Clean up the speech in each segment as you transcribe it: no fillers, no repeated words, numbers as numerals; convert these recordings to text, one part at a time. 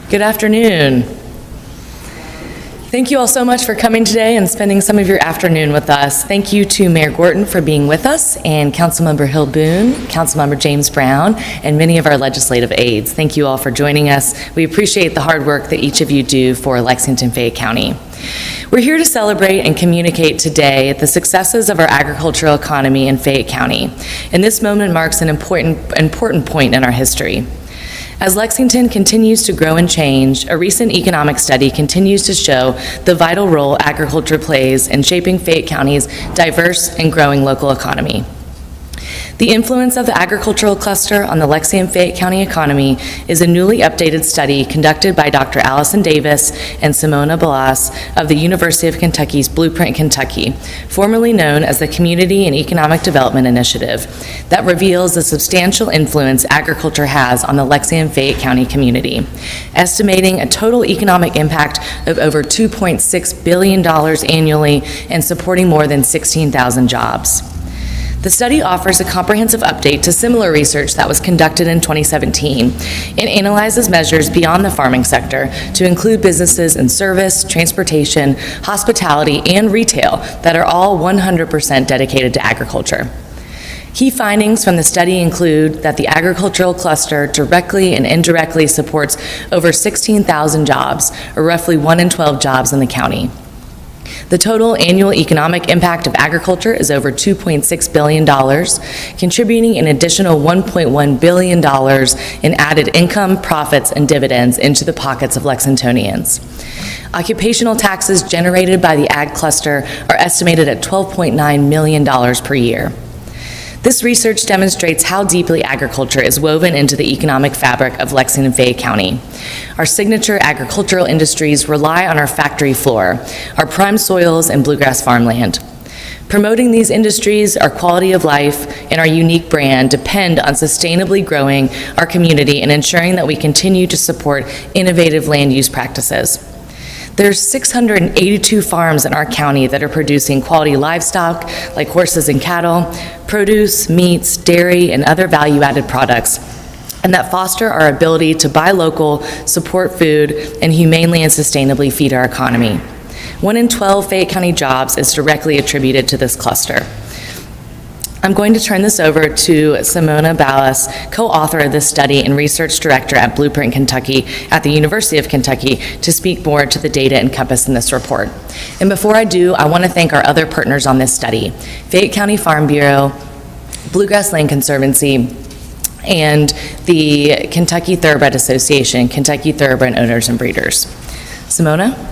Good afternoon. Thank you all so much for coming today and spending some of your afternoon with us. Thank you to Mayor Gorton for being with us, and Councilmember Hill Boone, Councilmember James Brown, and many of our legislative aides. Thank you all for joining us. We appreciate the hard work that each of you do for Lexington-Fayette County. We're here to celebrate and communicate today the successes of our agricultural economy in Fayette County, and this moment marks an important point in our history. As Lexington continues to grow and change, a recent economic study continues to show the vital role agriculture plays in shaping Fayette County's diverse and growing local economy. The influence of the agricultural cluster on the Lexington-Fayette County economy is a newly updated study conducted by Dr. Allison Davis and Simona Balas of the University of Kentucky's Blueprint Kentucky, formerly known as the Community and Economic Development Initiative, that reveals the substantial influence agriculture has on the Lexington-Fayette County community, estimating a total economic impact of over $2.6 billion annually and supporting more than 16,000 jobs. The study offers a comprehensive update to similar research that was conducted in 2017 and analyzes measures beyond the farming sector to include businesses in service, transportation, hospitality, and retail that are all 100% dedicated to agriculture. Key findings from the study include that the agricultural cluster directly and indirectly supports over 16,000 jobs, or roughly 1 in 12 jobs in the county. The total annual economic impact of agriculture is over $2.6 billion, contributing an additional $1.1 billion in added income, profits, and dividends into the pockets of Lexingtonians. Occupational taxes generated by the ag cluster are estimated at $12.9 million per year. This research demonstrates how deeply agriculture is woven into the economic fabric of Lexington-Fayette County. Our signature agricultural industries rely on our factory floor, our prime soils, and bluegrass farmland. Promoting these industries, our quality of life, and our unique brand depend on sustainably growing our community and ensuring that we continue to support innovative land use practices. There's 682 farms in our county that are producing quality livestock like horses and cattle, produce, meats, dairy, and other value-added products, and that foster our ability to buy local, support food, and humanely and sustainably feed our economy. 1 in 12 Fayette County jobs is directly attributed to this cluster. I'm going to turn this over to Simona Balas, co-author of this study and research director at Blueprint Kentucky at the University of Kentucky, to speak more to the data encompassed in this report. And before I do, I want to thank our other partners on this study: Fayette County Farm Bureau, Bluegrass Land Conservancy, and the Kentucky Thoroughbred Association, Kentucky Thoroughbred Owners and Breeders. Simona?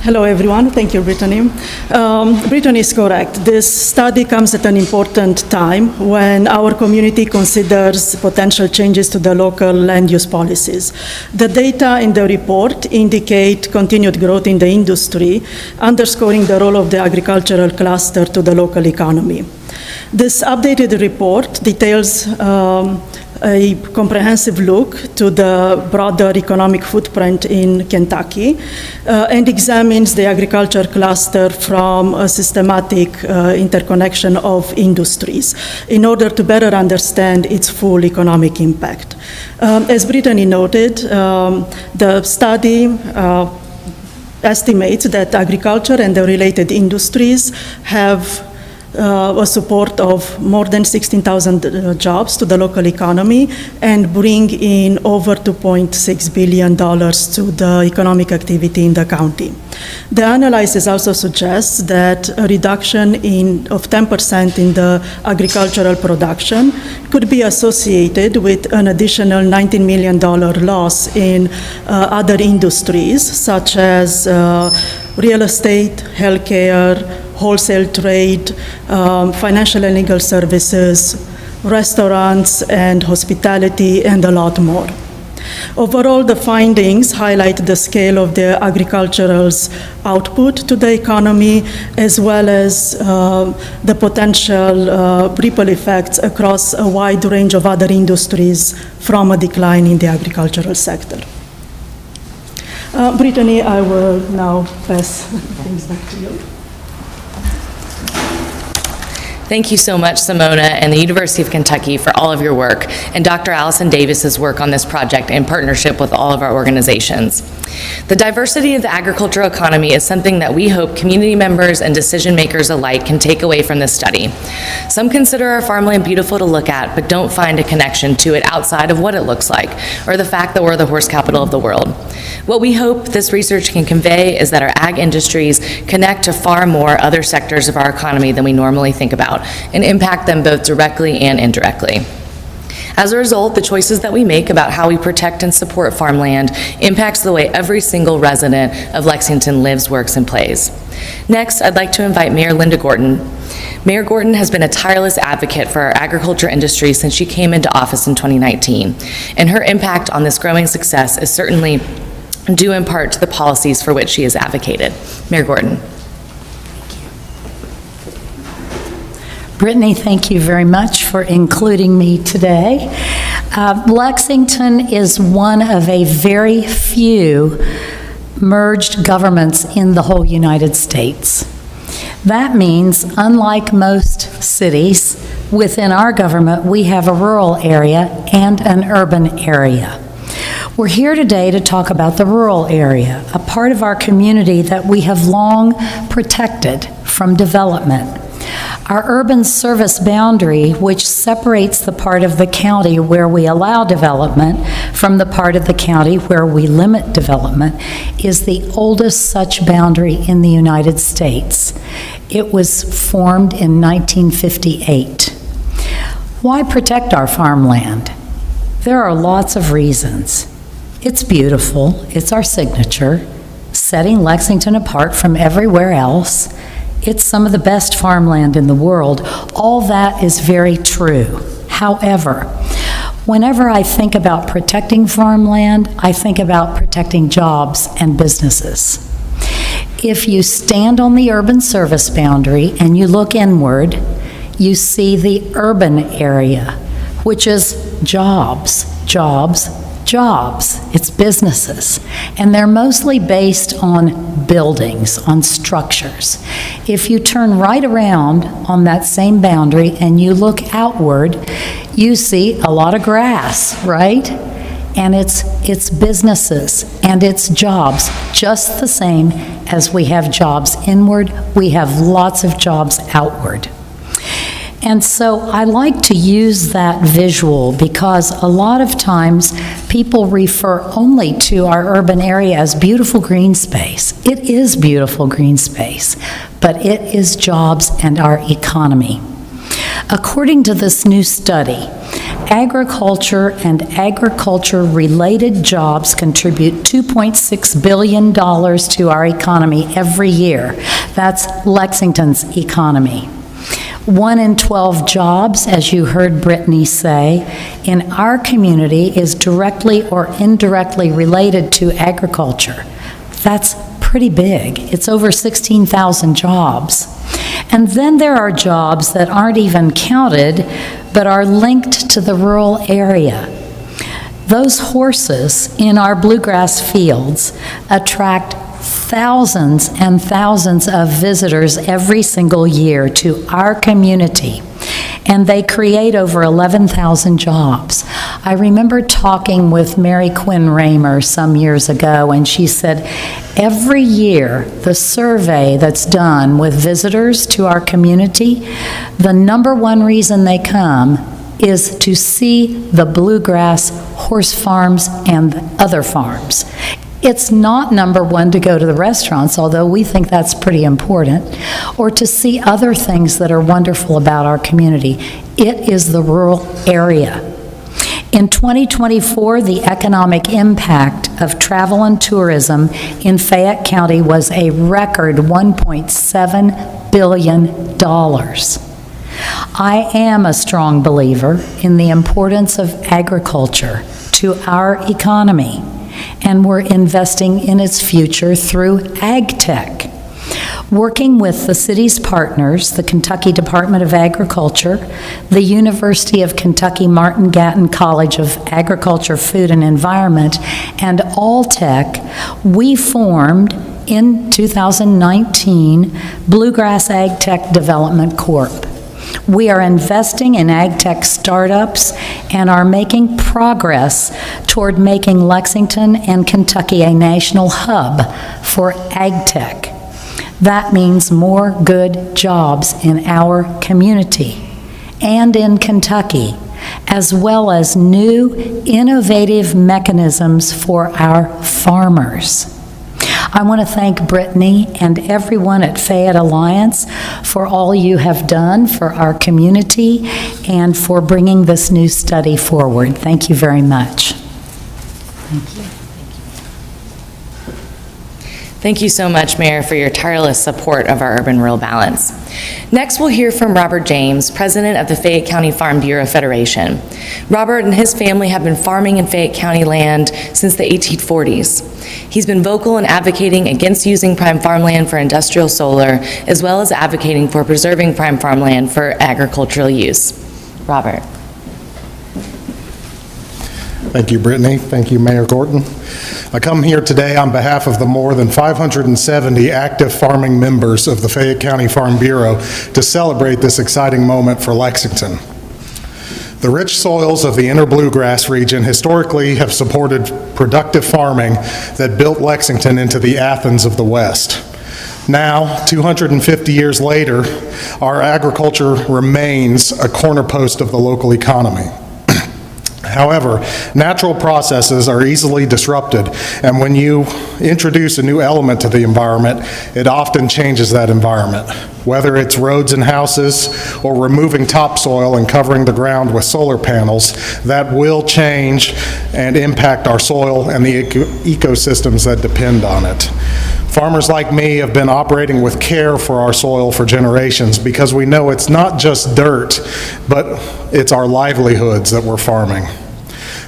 Hello everyone, thank you Brittany. Brittany is correct. This study comes at an important time when our community considers potential changes to the local land use policies. The data in the report indicate continued growth in the industry, underscoring the role of the agricultural cluster to the local economy. This updated report details a comprehensive look to the broader economic footprint in Kentucky and examines the agriculture cluster from a systematic interconnection of industries in order to better understand its full economic impact. As Brittany noted, the study estimates that agriculture and the related industries have a support of more than 16,000 jobs to the local economy and bring in over $2.6 billion to the economic activity in the county. The analysis also suggests that a reduction of 10% in the agricultural production could be associated with an additional $19 million loss in other industries such as real estate, healthcare, wholesale trade, financial and legal services, restaurants and hospitality, and a lot more. Overall, the findings highlight the scale of the agricultural's output to the economy, as well as the potential ripple effects across a wide range of other industries from a decline in the agricultural sector. Brittany, I will now pass things back to you. Thank you so much, Simona, and the University of Kentucky for all of your work, and Dr. Allison Davis's work on this project in partnership with all of our organizations. The diversity of the agricultural economy is something that we hope community members and decision makers alike can take away from this study. Some consider our farmland beautiful to look at, but don't find a connection to it outside of what it looks like, or the fact that we're the horse capital of the world. What we hope this research can convey is that our ag industries connect to far more other sectors of our economy than we normally think about, and impact them both directly and indirectly. As a result, the choices that we make about how we protect and support farmland impacts the way every single resident of Lexington lives, works, and plays. Next, I'd like to invite Mayor Linda Gorton. Mayor Gorton has been a tireless advocate for our agriculture industry since she came into office in 2019, and her impact on this growing success is certainly due in part to the policies for which she has advocated. Mayor Gorton. Brittany, thank you very much for including me today. Lexington is one of a very few merged governments in the whole United States. That means, unlike most cities, within our government, we have a rural area and an urban area. We're here today to talk about the rural area, a part of our community that we have long protected from development. Our urban service boundary, which separates the part of the county where we allow development from the part of the county where we limit development, is the oldest such boundary in the United States. It was formed in 1958. Why protect our farmland? There are lots of reasons. It's beautiful, it's our signature, setting Lexington apart from everywhere else. It's some of the best farmland in the world. All that is very true. However, whenever I think about protecting farmland, I think about protecting jobs and businesses. If you stand on the urban service boundary and you look inward, you see the urban area, which is jobs, jobs, jobs. It's businesses. And they're mostly based on buildings, on structures. If you turn right around on that same boundary and you look outward, you see a lot of grass, right? And it's businesses and it's jobs, just the same as we have jobs inward, we have lots of jobs outward. And so I like to use that visual because a lot of times people refer only to our urban area as beautiful green space. It is beautiful green space, but it is jobs and our economy. According to this new study, agriculture and agriculture-related jobs contribute $2.6 billion to our economy every year. That's Lexington's economy. 1 in 12 jobs, as you heard Brittany say, in our community is directly or indirectly related to agriculture. That's pretty big. It's over 16,000 jobs. And then there are jobs that aren't even counted, but are linked to the rural area. Those horses in our bluegrass fields attract thousands and thousands of visitors every single year to our community, and they create over 11,000 jobs. I remember talking with Mary Quinn Raymer some years ago, and she said, every year, the survey that's done with visitors to our community, the number one reason they come is to see the bluegrass horse farms and other farms. It's not number one to go to the restaurants, although we think that's pretty important, or to see other things that are wonderful about our community. It is the rural area. In 2024, the economic impact of travel and tourism in Fayette County was a record $1.7 billion. I am a strong believer in the importance of agriculture to our economy, and we're investing in its future through ag tech. Working with the city's partners, the Kentucky Department of Agriculture, the University of Kentucky Martin Gatton College of Agriculture, Food and Environment, and Alltech, we formed in 2019 Bluegrass Ag Tech Development Corp. We are investing in ag tech startups and are making progress toward making Lexington and Kentucky a national hub for ag tech. That means more good jobs in our community and in Kentucky, as well as new innovative mechanisms for our farmers. I want to thank Brittany and everyone at Fayette Alliance for all you have done for our community and for bringing this new study forward. Thank you very much. Thank you so much, Mayor, for your tireless support of our urban-rural balance. Next, we'll hear from Robert James, President of the Fayette County Farm Bureau Federation. Robert and his family have been farming in Fayette County land since the 1840s. He's been vocal in advocating against using prime farmland for industrial solar, as well as advocating for preserving prime farmland for agricultural use. Robert. Thank you, Brittany. Thank you, Mayor Gorton. I come here today on behalf of the more than 570 active farming members of the Fayette County Farm Bureau to celebrate this exciting moment for Lexington. The rich soils of the inner bluegrass region historically have supported productive farming that built Lexington into the Athens of the West. Now, 250 years later, our agriculture remains a cornerpost of the local economy. However, natural processes are easily disrupted, and when you introduce a new element to the environment, it often changes that environment. Whether it's roads and houses or removing topsoil and covering the ground with solar panels, that will change and impact our soil and the ecosystems that depend on it. Farmers like me have been operating with care for our soil for generations because we know it's not just dirt, but it's our livelihoods that we're farming.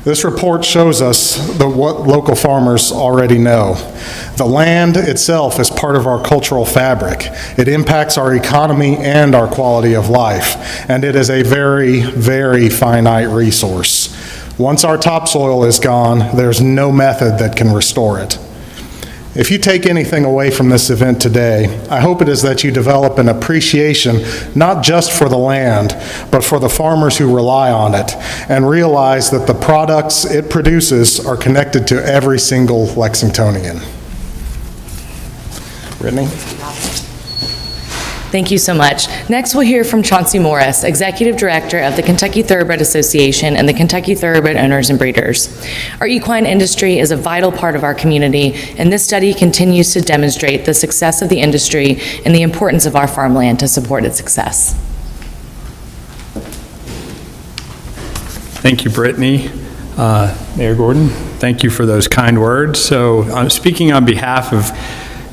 This report shows us what local farmers already know. The land itself is part of our cultural fabric. It impacts our economy and our quality of life, and it is a very, very finite resource. Once our topsoil is gone, there's no method that can restore it. If you take anything away from this event today, I hope it is that you develop an appreciation not just for the land, but for the farmers who rely on it, and realize that the products it produces are connected to every single Lexingtonian. Brittany? Thank you so much. Next, we'll hear from Chauncey Morris, Executive Director of the Kentucky Thoroughbred Association and the Kentucky Thoroughbred Owners and Breeders. Our equine industry is a vital part of our community, and this study continues to demonstrate the success of the industry and the importance of our farmland to support its success. Thank you, Brittany. Mayor Gordon, thank you for those kind words. So I'm speaking on behalf of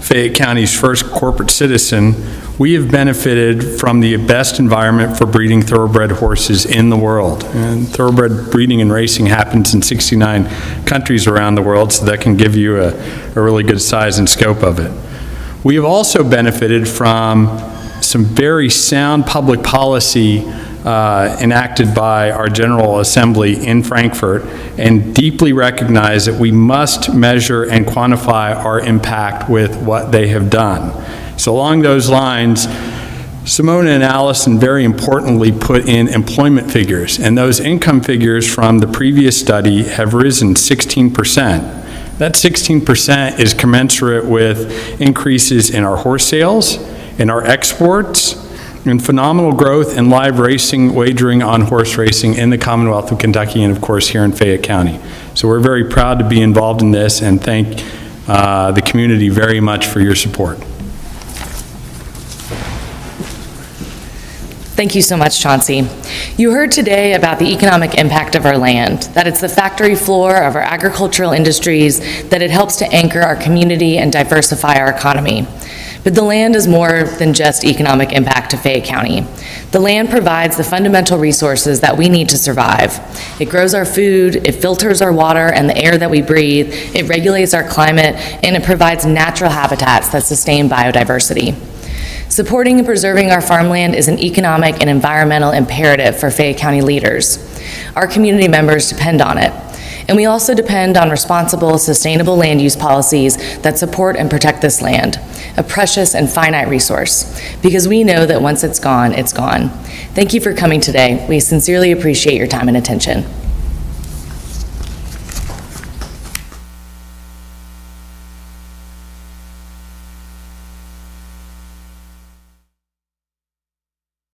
Fayette County's first corporate citizen. We have benefited from the best environment for breeding thoroughbred horses in the world. And thoroughbred breeding and racing happens in 69 countries around the world, so that can give you a really good size and scope of it. We have also benefited from some very sound public policy enacted by our General Assembly in Frankfurt, and deeply recognize that we must measure and quantify our impact with what they have done. So along those lines, Simona and Allison very importantly put in employment figures, and those income figures from the previous study have risen 16%. That 16% is commensurate with increases in our horse sales, in our exports, and phenomenal growth in live racing, wagering on horse racing in the Commonwealth of Kentucky, and of course here in Fayette County. So we're very proud to be involved in this, and thank the community very much for your support. Thank you so much, Chauncey. You heard today about the economic impact of our land, that it's the factory floor of our agricultural industries, that it helps to anchor our community and diversify our economy. But the land is more than just economic impact to Fayette County. The land provides the fundamental resources that we need to survive. It grows our food, it filters our water and the air that we breathe, it regulates our climate, and it provides natural habitats that sustain biodiversity. Supporting and preserving our farmland is an economic and environmental imperative for Fayette County leaders. Our community members depend on it. And we also depend on responsible, sustainable land use policies that support and protect this land, a precious and finite resource, because we know that once it's gone, it's gone. Thank you for coming today. We sincerely appreciate your time and attention.